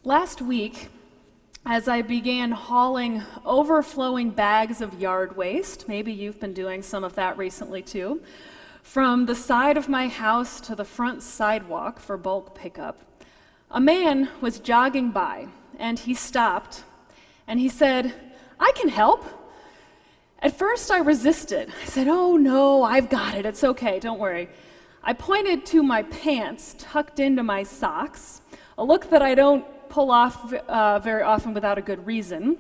Last week, as I began hauling overflowing bags of yard waste, maybe you've been doing some of that recently too, from the side of my house to the front sidewalk for bulk pickup, a man was jogging by, and he stopped, and he said, "I can help." At first I resisted. I said, "Oh no, I've got it, it's okay, don't worry." I pointed to my pants tucked into my socks, a look that I don't pull off very often without a good reason,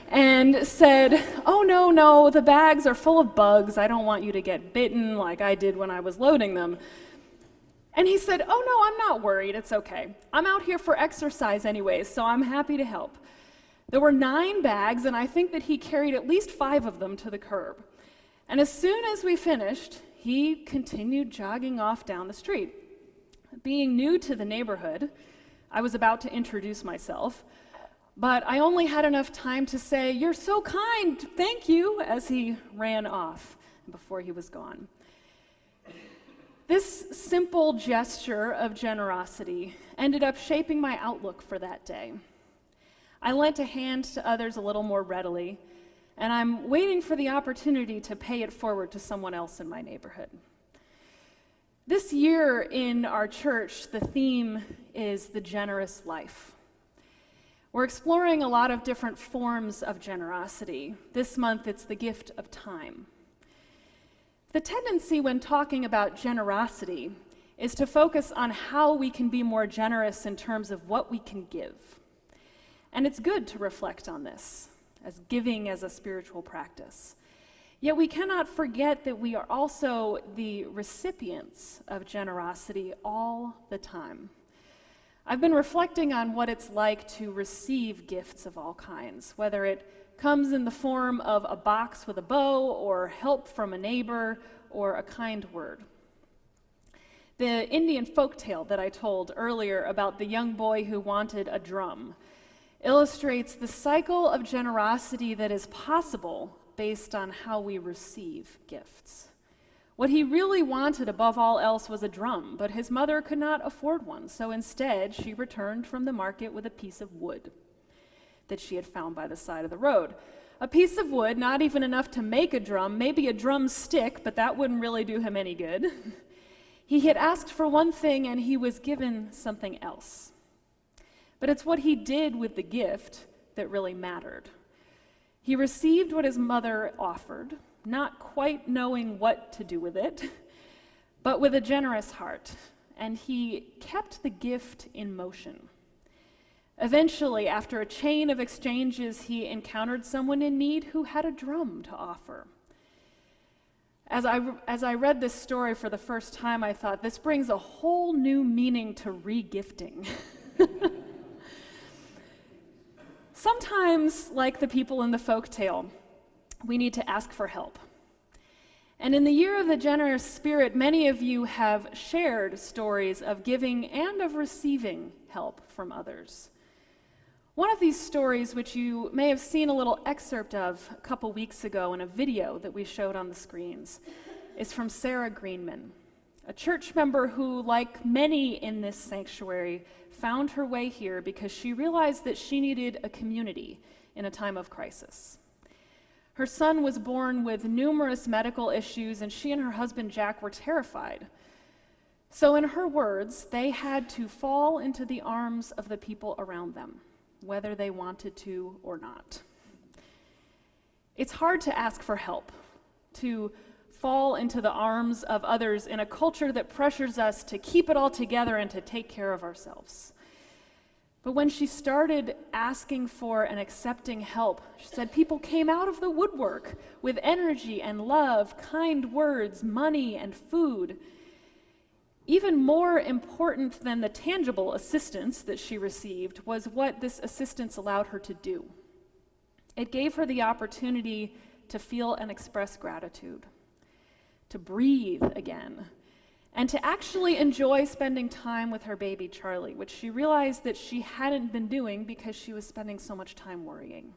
and said, "Oh no, the bags are full of bugs. I don't want you to get bitten like I did when I was loading them." And he said, "Oh no, I'm not worried, it's okay. I'm out here for exercise anyways, so I'm happy to help." There were 9 bags, and I think that he carried at least 5 of them to the curb. And as soon as we finished, he continued jogging off down the street. Being new to the neighborhood, I was about to introduce myself, but I only had enough time to say, "You're so kind, thank you," as he ran off before he was gone. This simple gesture of generosity ended up shaping my outlook for that day. I lent a hand to others a little more readily, and I'm waiting for the opportunity to pay it forward to someone else in my neighborhood. This year in our church, the theme is the generous life. We're exploring a lot of different forms of generosity. This month, it's the gift of time. The tendency when talking about generosity is to focus on how we can be more generous in terms of what we can give. And it's good to reflect on this, as giving as a spiritual practice. Yet we cannot forget that we are also the recipients of generosity all the time. I've been reflecting on what it's like to receive gifts of all kinds, whether it comes in the form of a box with a bow, or help from a neighbor, or a kind word. The Indian folktale that I told earlier about the young boy who wanted a drum illustrates the cycle of generosity that is possible based on how we receive gifts. What he really wanted above all else was a drum, but his mother could not afford one, so instead she returned from the market with a piece of wood that she had found by the side of the road. A piece of wood, not even enough to make a drum, maybe a drumstick, but that wouldn't really do him any good. He had asked for one thing and he was given something else. But it's what he did with the gift that really mattered. He received what his mother offered, not quite knowing what to do with it, but with a generous heart, and he kept the gift in motion. Eventually, after a chain of exchanges, he encountered someone in need who had a drum to offer. As I read this story for the first time, I thought, this brings a whole new meaning to re-gifting. Sometimes, like the people in the folktale, we need to ask for help. And in the year of the generous spirit, many of you have shared stories of giving and of receiving help from others. One of these stories, which you may have seen a little excerpt of a couple weeks ago in a video that we showed on the screens, is from Sarah Greenman, a church member who, like many in this sanctuary, found her way here because she realized that she needed a community in a time of crisis. Her son was born with numerous medical issues, and she and her husband Jack were terrified. So in her words, they had to fall into the arms of the people around them, whether they wanted to or not. It's hard to ask for help, to fall into the arms of others in a culture that pressures us to keep it all together and to take care of ourselves. But when she started asking for and accepting help, she said people came out of the woodwork with energy and love, kind words, money, and food. Even more important than the tangible assistance that she received was what this assistance allowed her to do. It gave her the opportunity to feel and express gratitude, to breathe again, and to actually enjoy spending time with her baby Charlie, which she realized that she hadn't been doing because she was spending so much time worrying.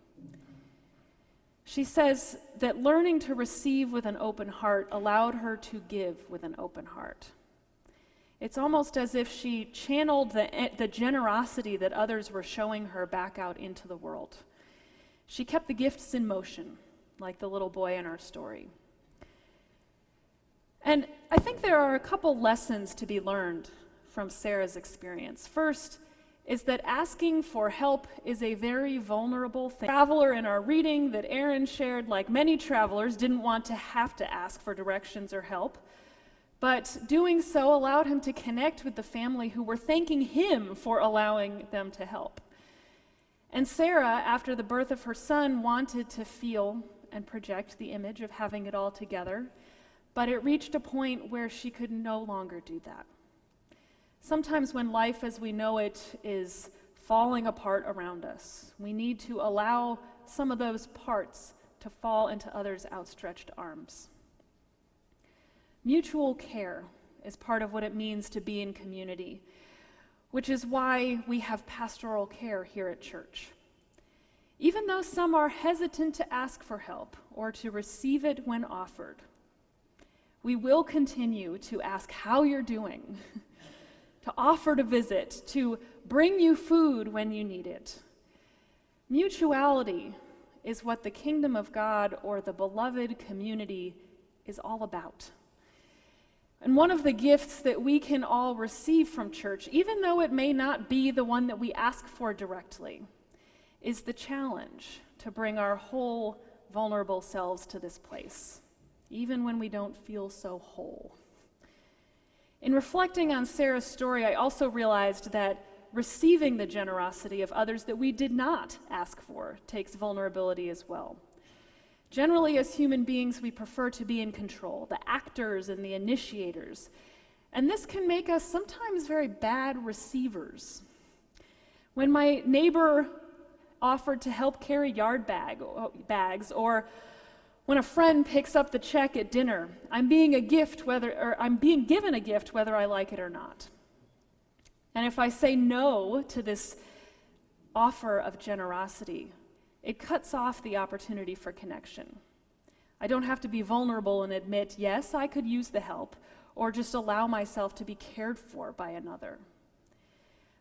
She says that learning to receive with an open heart allowed her to give with an open heart. It's almost as if she channeled the generosity that others were showing her back out into the world. She kept the gifts in motion, like the little boy in our story. And I think there are a couple lessons to be learned from Sarah's experience. First is that asking for help is a very vulnerable thing. The traveler in our reading that Aaron shared, like many travelers, didn't want to have to ask for directions or help, but doing so allowed him to connect with the family who were thanking him for allowing them to help. And Sarah, after the birth of her son, wanted to feel and project the image of having it all together, but it reached a point where she could no longer do that. Sometimes when life as we know it is falling apart around us, we need to allow some of those parts to fall into others' outstretched arms. Mutual care is part of what it means to be in community, which is why we have pastoral care here at church. Even though some are hesitant to ask for help or to receive it when offered, we will continue to ask how you're doing, to offer to visit, to bring you food when you need it. Mutuality is what the kingdom of God or the beloved community is all about. And one of the gifts that we can all receive from church, even though it may not be the one that we ask for directly, is the challenge to bring our whole vulnerable selves to this place, even when we don't feel so whole. In reflecting on Sarah's story, I also realized that receiving the generosity of others that we did not ask for takes vulnerability as well. Generally, as human beings, we prefer to be in control, the actors and the initiators. And this can make us sometimes very bad receivers. When my neighbor offered to help carry bags, or when a friend picks up the check at dinner, I'm being given a gift whether I like it or not. And if I say no to this offer of generosity, it cuts off the opportunity for connection. I don't have to be vulnerable and admit, yes, I could use the help, or just allow myself to be cared for by another.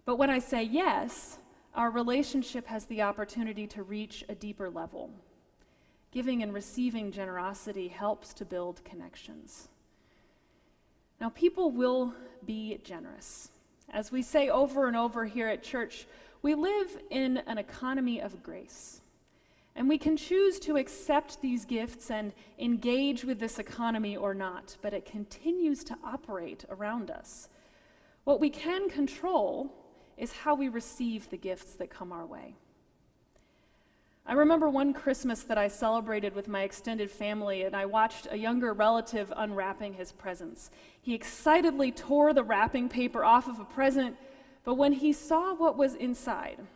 But when I say yes, our relationship has the opportunity to reach a deeper level. Giving and receiving generosity helps to build connections. Now, people will be generous. As we say over and over here at church, we live in an economy of grace. And we can choose to accept these gifts and engage with this economy or not, but it continues to operate around us. What we can control is how we receive the gifts that come our way. I remember one Christmas that I celebrated with my extended family, and I watched a younger relative unwrapping his presents. He excitedly tore the wrapping paper off of a present, but when he saw what was inside,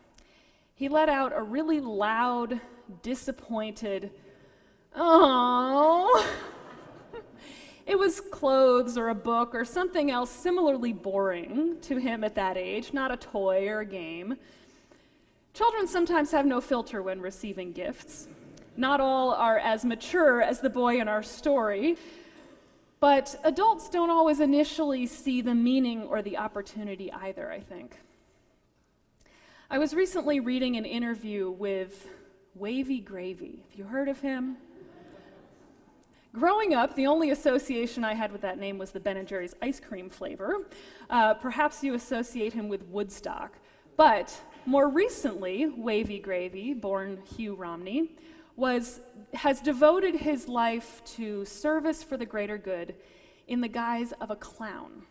he let out a really loud, disappointed, "Oh." It was clothes or a book or something else similarly boring to him at that age, not a toy or a game. Children sometimes have no filter when receiving gifts. Not all are as mature as the boy in our story, but adults don't always initially see the meaning or the opportunity either, I think. I was recently reading an interview with Wavy Gravy. Have you heard of him? Growing up, the only association I had with that name was the Ben & Jerry's ice cream flavor. Perhaps you associate him with Woodstock. But more recently, Wavy Gravy, born Hugh Romney, has devoted his life to service for the greater good in the guise of a clown.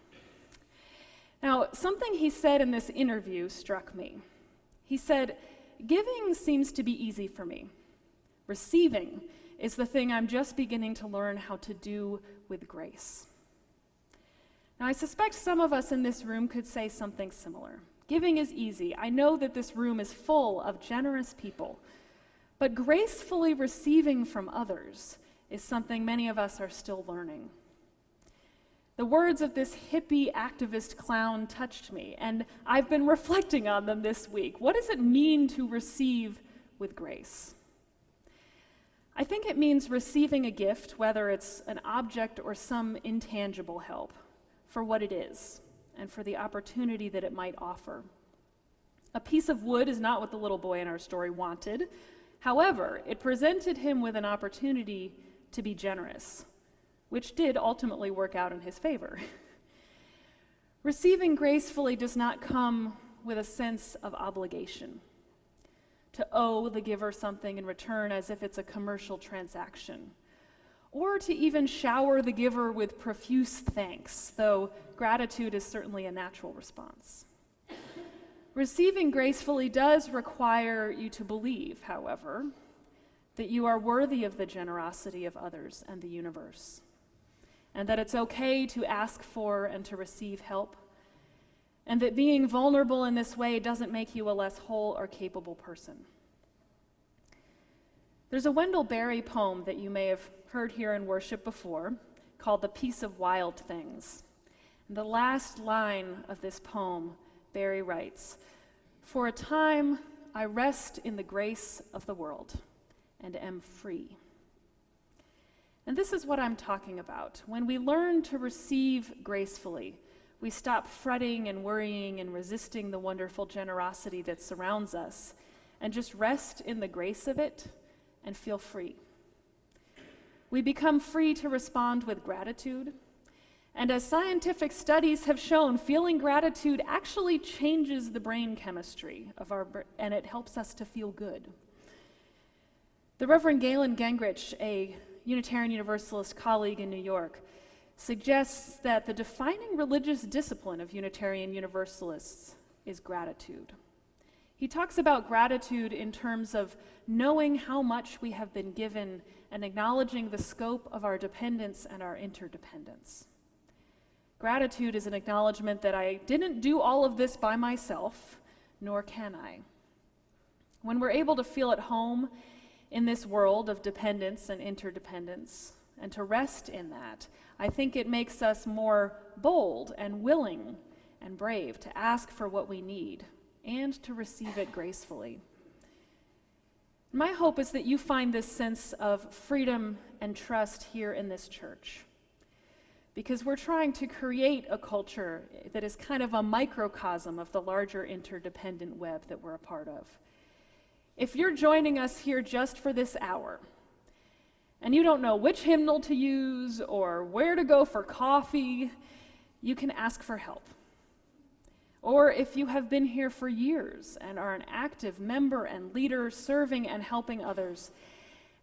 Now, something he said in this interview struck me. He said, "Giving seems to be easy for me. Receiving is the thing I'm just beginning to learn how to do with grace." Now, I suspect some of us in this room could say something similar. Giving is easy. I know that this room is full of generous people, but gracefully receiving from others is something many of us are still learning. The words of this hippie activist clown touched me, and I've been reflecting on them this week. What does it mean to receive with grace? I think it means receiving a gift, whether it's an object or some intangible help, for what it is, and for the opportunity that it might offer. A piece of wood is not what the little boy in our story wanted. However, it presented him with an opportunity to be generous, which did ultimately work out in his favor. Receiving gracefully does not come with a sense of obligation, to owe the giver something in return as if it's a commercial transaction, or to even shower the giver with profuse thanks, though gratitude is certainly a natural response. Receiving gracefully does require you to believe, however, that you are worthy of the generosity of others and the universe, and that it's okay to ask for and to receive help, and that being vulnerable in this way doesn't make you a less whole or capable person. There's a Wendell Berry poem that you may have heard here in worship before, called The Peace of Wild Things. And the last line of this poem, Berry writes, "For a time I rest in the grace of the world and am free." And this is what I'm talking about. When we learn to receive gracefully, we stop fretting and worrying and resisting the wonderful generosity that surrounds us, and just rest in the grace of it and feel free. We become free to respond with gratitude. And as scientific studies have shown, feeling gratitude actually changes the brain chemistry of and it helps us to feel good. The Reverend Galen Gingrich, a Unitarian Universalist colleague in New York, suggests that the defining religious discipline of Unitarian Universalists is gratitude. He talks about gratitude in terms of knowing how much we have been given and acknowledging the scope of our dependence and our interdependence. Gratitude is an acknowledgement that I didn't do all of this by myself, nor can I. When we're able to feel at home in this world of dependence and interdependence, and to rest in that, I think it makes us more bold and willing and brave to ask for what we need and to receive it gracefully. My hope is that you find this sense of freedom and trust here in this church, because we're trying to create a culture that is kind of a microcosm of the larger interdependent web that we're a part of. If you're joining us here just for this hour, and you don't know which hymnal to use or where to go for coffee, you can ask for help. Or if you have been here for years and are an active member and leader serving and helping others,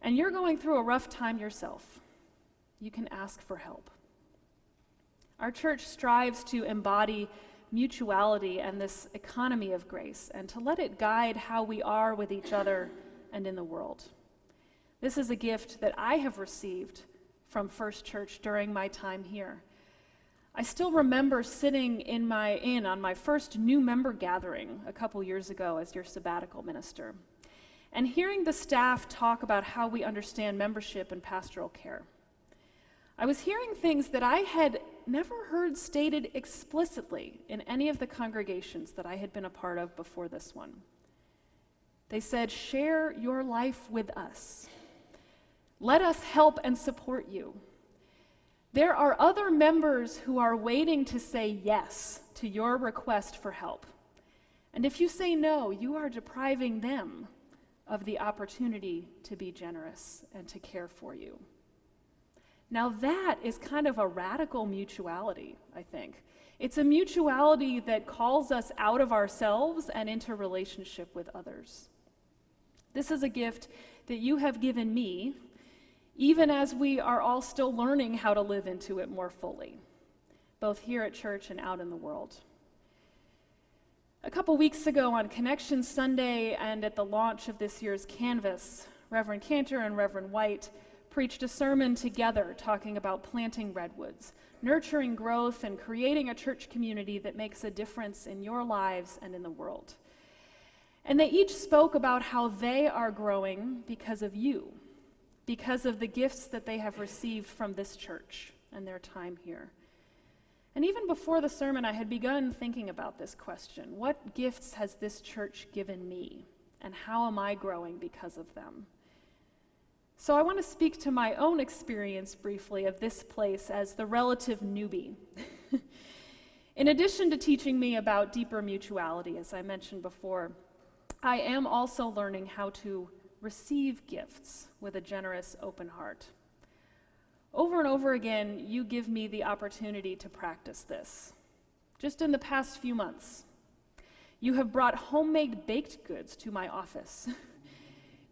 and you're going through a rough time yourself, you can ask for help. Our church strives to embody mutuality and this economy of grace, and to let it guide how we are with each other and in the world. This is a gift that I have received from First Church during my time here. I still remember sitting in on my first new member gathering a couple years ago as your sabbatical minister, and hearing the staff talk about how we understand membership and pastoral care. I was hearing things that I had never heard stated explicitly in any of the congregations that I had been a part of before this one. They said, "Share your life with us. Let us help and support you. There are other members who are waiting to say yes to your request for help. And if you say no, you are depriving them of the opportunity to be generous and to care for you." Now that is kind of a radical mutuality, I think. It's a mutuality that calls us out of ourselves and into relationship with others. This is a gift that you have given me, even as we are all still learning how to live into it more fully, both here at church and out in the world. A couple weeks ago on Connection Sunday and at the launch of this year's Canvas, Reverend Cantor and Reverend White preached a sermon together talking about planting redwoods, nurturing growth, and creating a church community that makes a difference in your lives and in the world. And they each spoke about how they are growing because of you, because of the gifts that they have received from this church and their time here. And even before the sermon, I had begun thinking about this question: what gifts has this church given me, and how am I growing because of them? So I want to speak to my own experience briefly of this place as the relative newbie. In addition to teaching me about deeper mutuality, as I mentioned before, I am also learning how to receive gifts with a generous, open heart. Over and over again, you give me the opportunity to practice this. Just in the past few months, you have brought homemade baked goods to my office.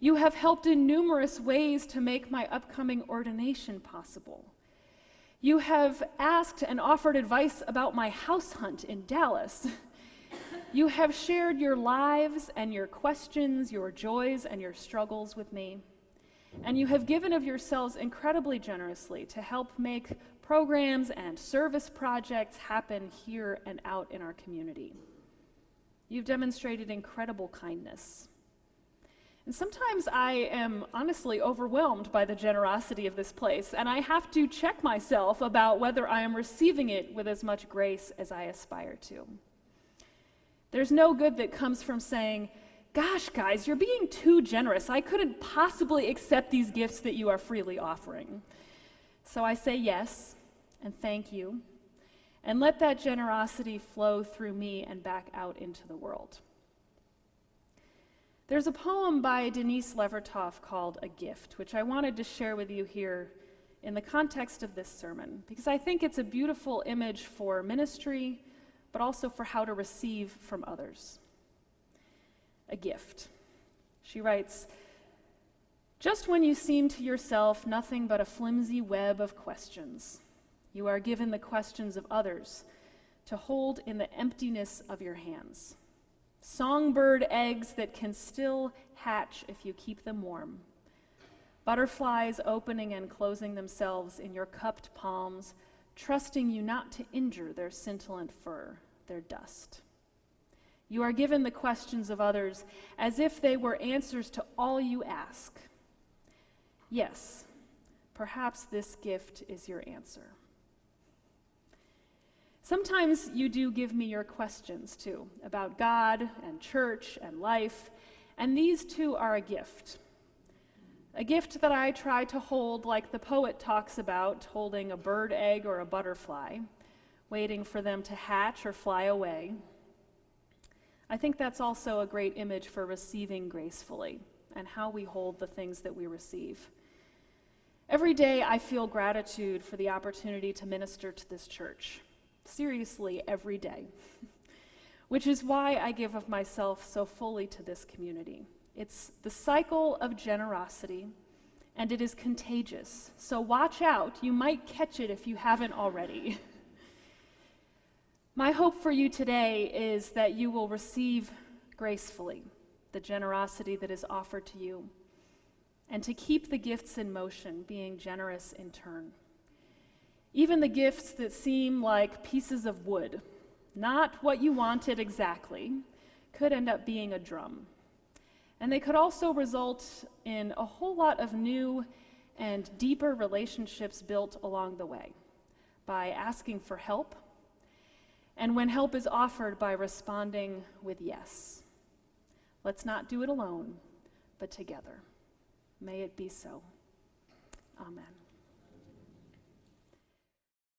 You have helped in numerous ways to make my upcoming ordination possible. You have asked and offered advice about my house hunt in Dallas. You have shared your lives and your questions, your joys and your struggles with me. And you have given of yourselves incredibly generously to help make programs and service projects happen here and out in our community. You've demonstrated incredible kindness. And sometimes I am honestly overwhelmed by the generosity of this place, and I have to check myself about whether I am receiving it with as much grace as I aspire to. There's no good that comes from saying, "Gosh, guys, you're being too generous. I couldn't possibly accept these gifts that you are freely offering." So I say yes, and thank you, and let that generosity flow through me and back out into the world. There's a poem by Denise Levertov called "A Gift," which I wanted to share with you here in the context of this sermon, because I think it's a beautiful image for ministry, but also for how to receive from others. A gift. She writes, "Just when you seem to yourself nothing but a flimsy web of questions, you are given the questions of others to hold in the emptiness of your hands. Songbird eggs that can still hatch if you keep them warm. Butterflies opening and closing themselves in your cupped palms, trusting you not to injure their scintillant fur, their dust. You are given the questions of others as if they were answers to all you ask. Yes, perhaps this gift is your answer." Sometimes you do give me your questions, too, about God and church and life, and these, too, are a gift. A gift that I try to hold like the poet talks about holding a bird egg or a butterfly, waiting for them to hatch or fly away. I think that's also a great image for receiving gracefully and how we hold the things that we receive. Every day I feel gratitude for the opportunity to minister to this church. Seriously, every day. Which is why I give of myself so fully to this community. It's the cycle of generosity, and it is contagious. So watch out, you might catch it if you haven't already. My hope for you today is that you will receive gracefully the generosity that is offered to you, and to keep the gifts in motion, being generous in turn. Even the gifts that seem like pieces of wood, not what you wanted exactly, could end up being a drum. And they could also result in a whole lot of new and deeper relationships built along the way by asking for help, and when help is offered, by responding with yes. Let's not do it alone, but together. May it be so. Amen.